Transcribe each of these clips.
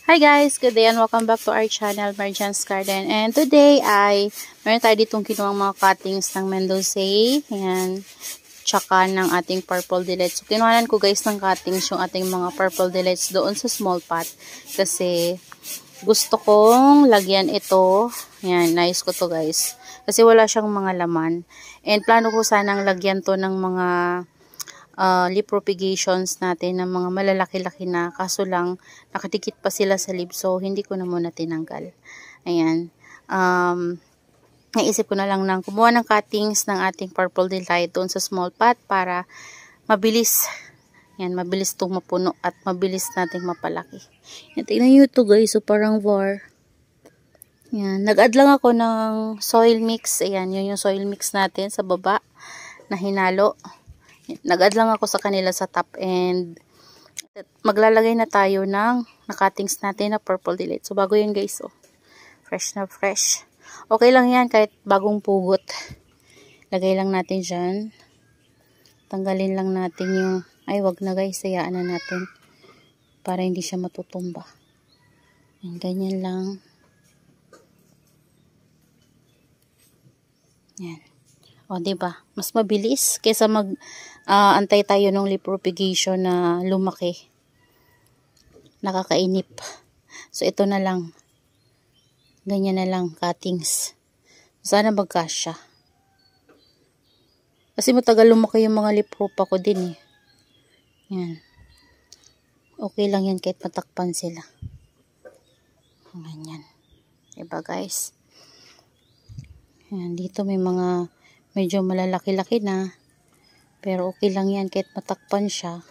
Hi guys! Good day and welcome back to our channel, Marjan's Garden. And today ay meron tayo ditong kinuwang mga cuttings ng Mendozae. Ayan. Tsaka ng ating purple delights. So, kinuhanan ko guys ng cuttings yung ating mga purple delights doon sa small pot. Kasi gusto kong lagyan ito. Ayan, nice ko to guys. Kasi wala siyang mga laman. And plano ko sanang lagyan to ng mga leaf propagations natin ng mga malalaki-laki na, kaso lang nakadikit pa sila sa leaf, so hindi ko na muna tinanggal. Ayan, naisip ko na lang nang kumuha ng cuttings ng ating purple delight doon sa small pot para mabilis. Yan, mabilis itong mapuno at mabilis nating mapalaki. Yan, tingnan nyo ito guys, so parang var. Yan, nag-add lang ako ng soil mix. Ayan, yun yung soil mix natin sa baba na hinalo. Nag-add lang ako sa kanila sa top, and maglalagay na tayo ng cuttings natin na purple delight. So bago yun guys, oh. Fresh na fresh. Okay lang yan kahit bagong pugot. Lagay lang natin dyan. Tanggalin lang natin yung, ay wag na guys, sayaan na natin para hindi siya matutumba. Yan, ganyan lang. Yan. O, diba? Mas mabilis kaysa antay tayo ng leaf propagation na lumaki. Nakakainip. So, ito na lang. Ganyan na lang, cuttings. Sana magkasya. Kasi matagal lumaki yung mga leaf propa ko din eh. Yan. Okay lang yan kahit matakpan sila. Ganyan. Diba guys? Yan, dito may mga medyo malalaki-laki na. Pero okay lang yan kahit matakpan siya.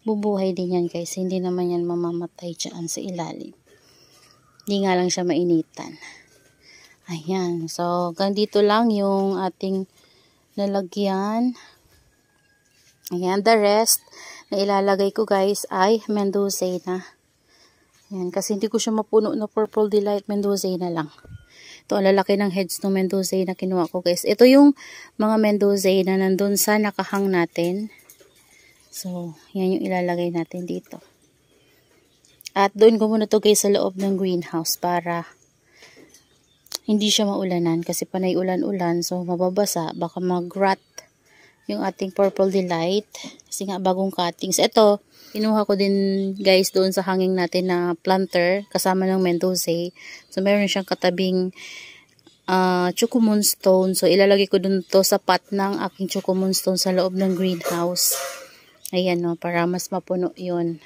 Bubuhay din yan guys. Hindi naman yan mamamatay dyan sa ilalim. Hindi nga lang siya mainitan. Ayan. So, hanggang dito lang yung ating nalagyan. Ayan. The rest na ilalagay ko guys ay Mendozae na. Ayan. Kasi hindi ko siya mapuno na purple delight. Mendozae na lang. Ito, ang lalaki ng heads ng Mendozae na kinuha ko guys. Ito yung mga Mendozae na nandun sa nakahang natin. So, yan yung ilalagay natin dito. At doon ko muna to guys sa loob ng greenhouse para hindi siya maulanan. Kasi panay ulan-ulan, so mababasa. Baka mag-rot yung ating purple delight. Kasi nga bagong cuttings. Ito, kinuha ko din guys doon sa hanging natin na planter kasama ng Mendozae. So meron siyang katabing choco moonstone. So ilalagay ko dun to sa pot ng aking choco moonstone sa loob ng greenhouse. Ayan no, para mas mapuno yun.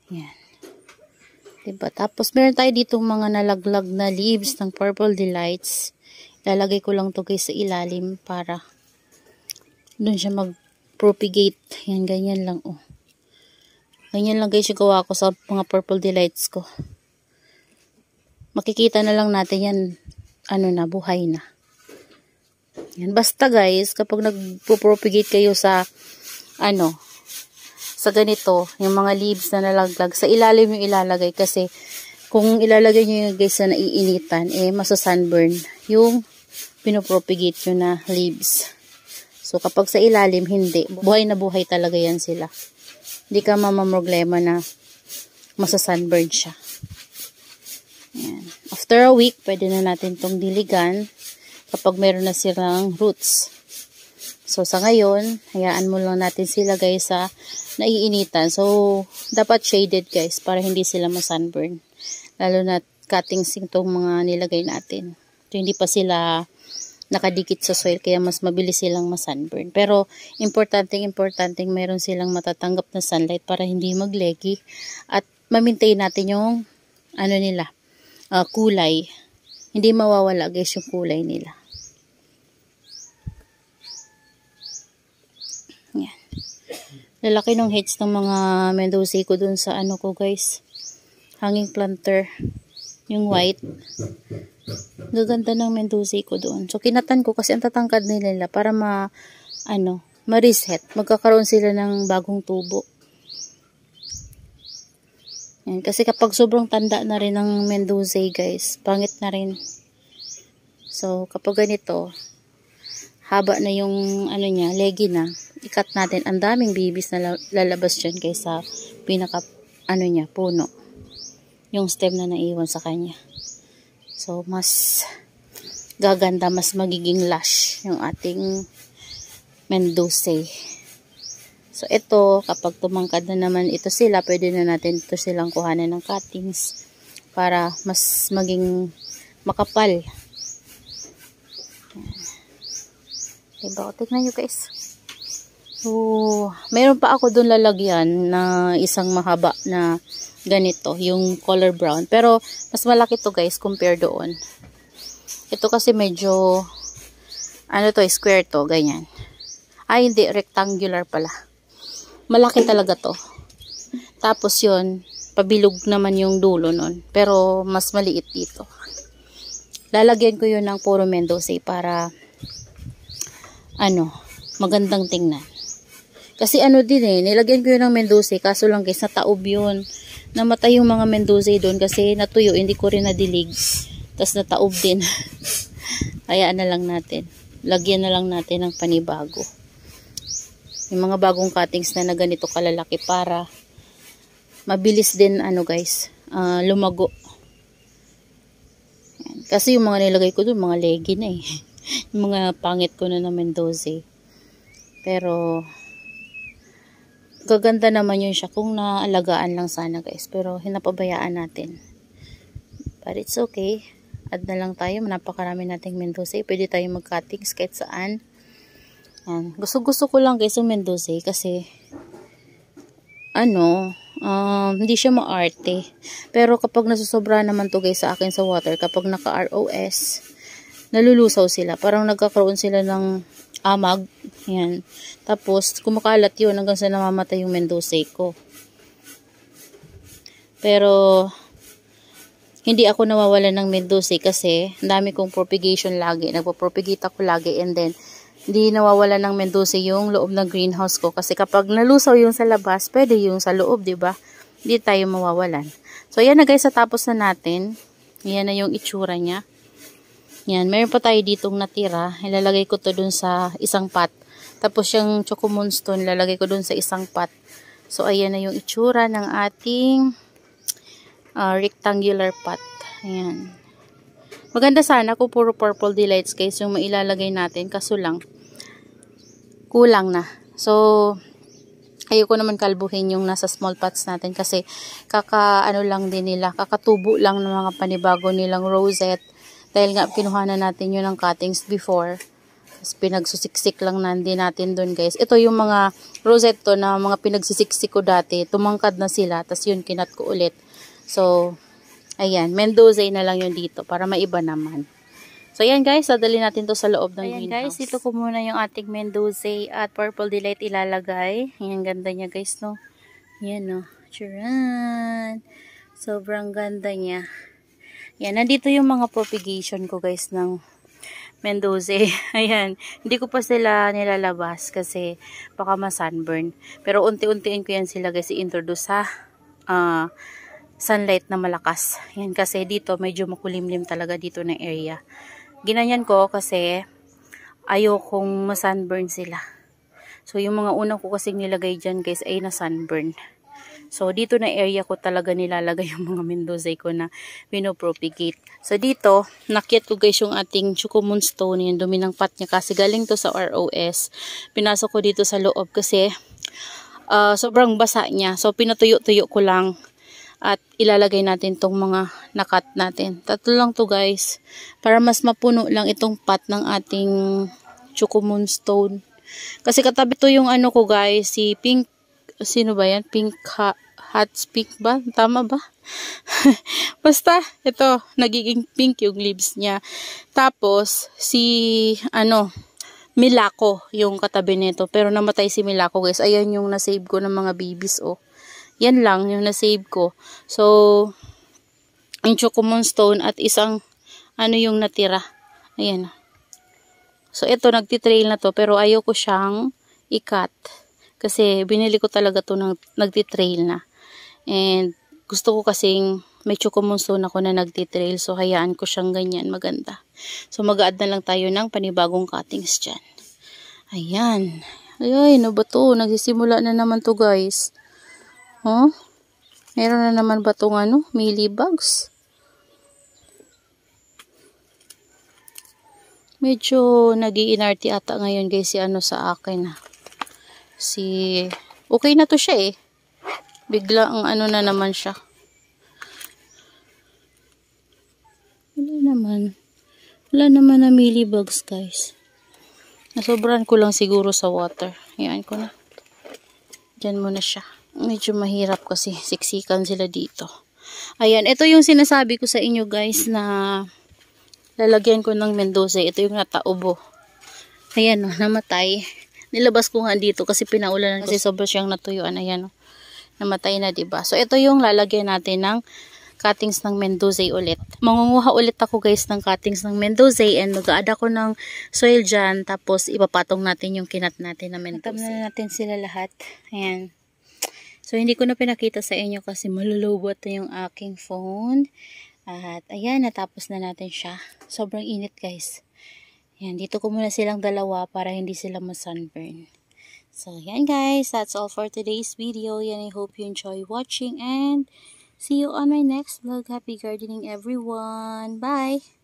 Ayan. Diba? Tapos meron tayo ditong mga nalaglag na leaves ng purple delights. Ilalagay ko lang to guys sa ilalim para dun siya mag-propagate. Yan, ganyan lang, oh. Ganyan lang guys yung gawa ko sa mga purple delights ko. Makikita na lang natin yan, buhay na. Yan, basta guys, kapag nag-propagate kayo sa, sa ganito, yung mga leaves na nalaglag, sa ilalim yung ilalagay kasi kung ilalagay nyo yung guys na naiinitan, masa-sunburn yung pinopropagate nyo na leaves. So, kapag sa ilalim, hindi. Buhay na buhay talaga yan sila. Hindi ka mamamroblema na masa-sunburn siya. Ayan. After a week, pwede na natin tong diligan kapag meron na silang roots. So, sa ngayon, hayaan mo lang natin sila guys sa naiinitan. So, dapat shaded guys para hindi sila ma-sunburn. Lalo na cuttings itong mga nilagay natin. So, hindi pa sila nakadikit sa soil kaya mas mabilis silang ma-sunburn. Pero, importanteng meron silang matatanggap na sunlight para hindi maglegi at ma-maintain natin yung kulay. Hindi mawawala guys yung kulay nila. Yan. Lalaki ng heads ng mga Mendozae ko dun sa ko guys. Hanging planter. Yung white. Gaganda ng Mendozae ko doon. So, kinatan ko kasi ang tatangkad nila para ma-reset. Magkakaroon sila ng bagong tubo. Yan. Kasi kapag sobrang tanda na rin ng Mendozae guys, pangit na rin. So, kapag ganito, haba na yung leggy na, ikat natin, ang daming babies na lalabas dyan kaysa pinaka, ano niya, puno. Yung stem na naiwan sa kanya. So, mas gaganda, mas magiging lush yung ating Mendoza. So, ito, kapag tumangkad na naman ito sila, pwede na natin ito silang kuhanan ng cuttings para mas maging makapal. Diba? Tignan nyo guys. So, mayroon pa ako dun lalagyan na isang mahaba na ganito, yung color brown. Pero, mas malaki to guys, compare doon. Ito kasi medyo, ano to, square to, ganyan. Ay, hindi, rectangular pala. Malaki talaga to. Tapos yun, pabilog naman yung dulo nun. Pero, mas maliit dito. Lalagyan ko yun ng puro Mendoza para, ano, magandang tingnan. Kasi ano din nilagyan ko yun ng Mendoza, kaso lang guys, nataob yun. Namatay yung mga Mendoza doon kasi natuyo, hindi ko rin nadilig. Tapos nataob din. Hayaan na lang natin. Lagyan na lang natin ng panibago. Yung mga bagong cuttings na ganito kalalaki para mabilis din, ano guys, lumago. Kasi yung mga nilagay ko doon, mga leggy na yung mga pangit ko na Mendoza. Pero, gaganda naman yun siya kung naalagaan lang sana guys. Pero, hinapabayaan natin. But it's okay. Add na lang tayo. Napakarami nating Mendoza. Pwede tayo mag-cuttings kahit saan. Gusto ko lang guys yung Mendoza kasi, ano, hindi siya maarte. Pero kapag nasusobra naman to guys sa akin sa water, kapag naka-ROS, nalulusaw sila. Parang nagkakaroon sila ng amag. Yan. Tapos, kumakalat yun hanggang sa namamatay yung Mendoza ko. Pero, hindi ako nawawalan ng Mendoza kasi dami kong propagation lagi. Nagpo-propagate ako lagi and then, hindi nawawalan ng Mendoza yung loob ng greenhouse ko. Kasi kapag nalusaw yung sa labas, pwede yung sa loob, diba? Hindi tayo mawawalan. So, yan na guys, tapos na natin. Yan na yung itsura niya. Yan, meron pa tayo ditong natira. Ilalagay ko to dun sa isang pot. Tapos yung Choco Moonstone, ilalagay ko dun sa isang pot. So, ayan na yung itsura ng ating rectangular pot. Ayan. Maganda sana kung puro purple delights guys yung mailalagay natin. Kaso lang, kulang na. So, ayoko naman kalbuhin yung nasa small pots natin kasi ano lang din nila, kakatubo lang ng mga panibago nilang rosette. Dahil nga, kinuha na natin yun ng cuttings before. Tapos, pinagsusiksik lang din natin dun, guys. Ito yung mga rosette to na mga pinagsisiksik ko dati. Tumangkad na sila. Tapos, yun, kinat ko ulit. So, ayan. Mendoza na lang yun dito para maiba naman. So, ayan, guys. Dadali natin to sa loob ng greenhouse. Ayan, guys. Ito ko muna yung ating Mendoza at Purple Delight ilalagay. Ayan, ganda niya, guys, no? Ayan, no? Charan! Sobrang ganda niya. Yan, nandito yung mga propagation ko guys ng Mendoza. Ayan, hindi ko pa sila nilalabas kasi baka ma-sunburn. Pero unti-untiin ko yan sila guys i-introduce sa sunlight na malakas. Yan, kasi dito medyo makulimlim talaga dito na area. Ginanyan ko kasi ayokong ma-sunburn sila. So, yung mga unang ko kasing nilagay dyan guys ay na-sunburn. So, dito na area ko talaga nilalagay yung mga Mendoza ko na pinopropagate. So, dito, nakyat ko guys yung ating Choco Moonstone. Yung dumi ng pot niya kasi galing to sa ROS. Pinasok ko dito sa loob kasi sobrang basa niya. So, pinatuyo-tuyo ko lang at ilalagay natin tong mga nakat natin. Tatlo lang to guys. Para mas mapuno lang itong pot ng ating Choco Moonstone. Kasi katabi to yung ano ko guys, si Pink. Sino ba yan? Pink Hot Pink ba? Tama ba? Basta, ito, nagiging pink yung leaves niya. Tapos, si, Milako, yung katabi nito. Pero namatay si Milako, guys. Ayan yung nasave ko ng mga babies, oh. Yan lang, yung nasave ko. So, yung Choco Moonstone at isang, yung natira. Ayan. So, ito, nagtitrail na to. Pero ayaw ko siyang i-cut. Kasi binili ko talaga to ng nagtitrail na. And gusto ko kasing may Choco Moonstone ako na nagtitrail. So hayaan ko siyang ganyan. Maganda. So mag-add na lang tayo ng panibagong cuttings dyan. Ayan. Ay, ano ba to? Nagsisimula na naman to guys. Oh? Meron na naman ba tong ano? Mealybugs? Medyo nag-iinarte ata ngayon guys si ano sa akin. Okay na to siya eh. Bigla ang ano na naman siya. Wala naman na mealybugs guys. Nasobran ko lang siguro sa water. Ayan ko na. Diyan muna siya. Medyo mahirap kasi siksikan sila dito. Ayan, ito yung sinasabi ko sa inyo guys na lalagyan ko ng Mendoza. Ito yung nataubo. Ayan o, namatay. Nilabas ko nga dito kasi pinaulan kasi sobrang siyang natuyuan. Ayan o, namatay na diba? So ito yung lalagyan natin ng cuttings ng Mendoza ulit. Mangunguha ulit ako guys ng cuttings ng Mendoza and mag-a-add ako ng soil dyan. Tapos ipapatong natin yung kinat natin na Mendoza. Natam na natin sila lahat. Ayan. So hindi ko na pinakita sa inyo kasi malulobot na yung aking phone. At ayan, natapos na natin siya. Sobrang init guys. Ayan, dito ko muna silang dalawa para hindi sila ma-sunburn. So ayan guys, that's all for today's video. Yan, I hope you enjoy watching and see you on my next vlog. Happy gardening everyone. Bye!